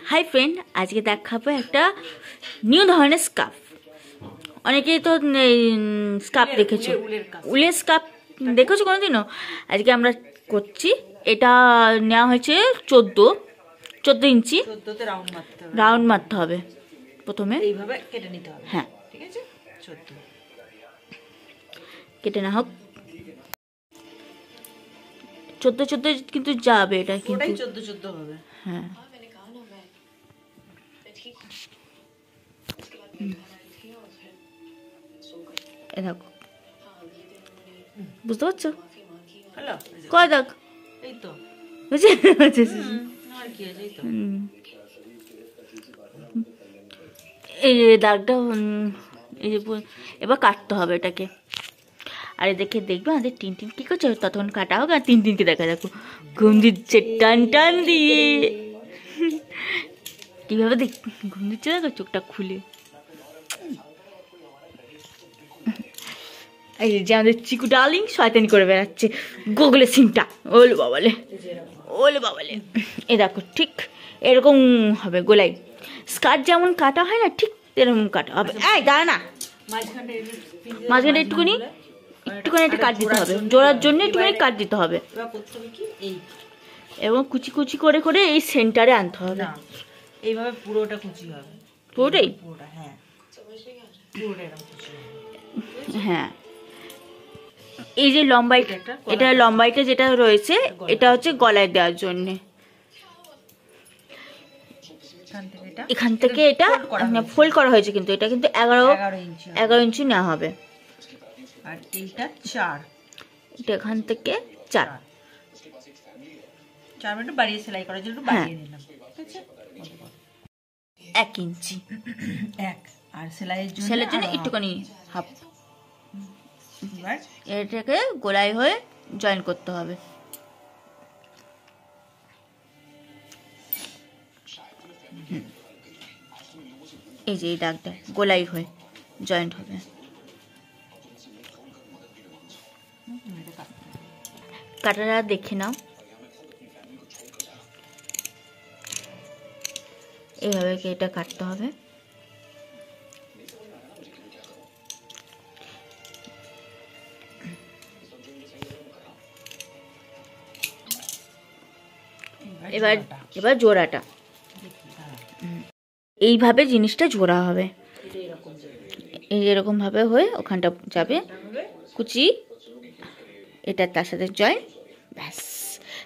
Hi friend, আজকে দেখাবো একটা নিউ ধরনের স্কার্ফ। অনেকেই তো স্কার্ফ দেখেছো, উলের স্কার্ফ দেখেছো কোনোদিনও? আজকে আমরা করছি। এটা নেওয়া হয়েছে 14 ইঞ্চি। রাউন্ড মারতে হবে প্রথমে, এইভাবে কেটে নিতে হবে। হ্যাঁ ঠিক আছে, 14 কেটে না হোক। 14 কিন্তু যাবে, এটা কিন্তু 14 হবে। হ্যাঁ, দেখো, বুঝতে পারছো? হ্যালো, কয় দাগ? এই তো বুঝছে? আর কি আছে, এই তো। এই যে দাগটা, এই যে এবার কাটতে হবে এটাকে। আর দেখে দেখবে আমাদের টিনটিন কি করছে, ততক্ষণ কাটা হোক। আর টিনটিনকে দেখা, দেখো ঘুম দিচ্ছে টান টান দিয়ে। কিভাবে দেখ ঘুম দিচ্ছে, দেখো চোখটা খুলে। এই যে আমাদের চিকু ডার্লিং শয়তানি করে বেড়াচ্ছে গুগলের সিমটা। ওলে বাবালে, ওলে বাবালে। এ দেখো ঠিক এরকম হবে গোলাই। স্কার্ট যেমন কাটা হয় না, ঠিক এরকম কাটা হবে। এই দাঁড়া না, মাঝখানটা একটুখানি একটা কাট দিতে হবে, জোড়ার জন্য একটুখানি কাট দিতে হবে। এবং কুচি কুচি করে করে এই সেন্টারে আনতে হবে। এইভাবে পুরোটা কুচি হবে। পুরোটাই? পুরোটা, হ্যাঁ, পুরোটা এরকম কুচি হবে। হ্যাঁ, এই যে লম্বাইটা, এটা লম্বাইটা যেটা রয়েছে, এটা হচ্ছে গলায় দেওয়ার জন্য। এখান থেকে এটা ফোল্ড করা হয়েছে, কিন্তু এটা কিন্তু 11 ইঞ্চি নেওয়া হবে। আর এইটা 4, এটা এখান থেকে 4 মিনিট বাড়িয়ে সেলাই করার জন্য বাড়িয়ে নিলাম। ঠিক আছে, 1 ইঞ্চি 1, আর সেলাইয়ের জন্য একটুখানি হাফ। এবার এটাকে গোলাই হয়ে জয়েন করতে হবে। এই যে এই দাগটা গোলাই হয়ে জয়েন্ট হবে। কাটাটা দেখে নাও, এইভাবে এটা কাটতে হবে। এবার জোড়াটা এইভাবে জিনিসটা জোড়া হবে। এই এরকম ভাবে হয়ে ওখানটা যাবে কুচি, এটা তার সাথে জয়েন, ব্যাস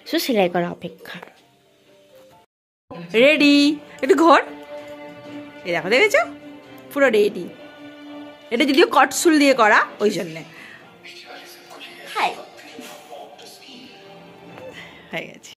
শুধু সেলাই করা অপেক্ষা। রেডি, একটু ঘর এই দেখো, দেখেছো পুরো রেডি। এটা যদিও কটসুল দিয়ে করা, ওই জন্যে হয়ে গেছে।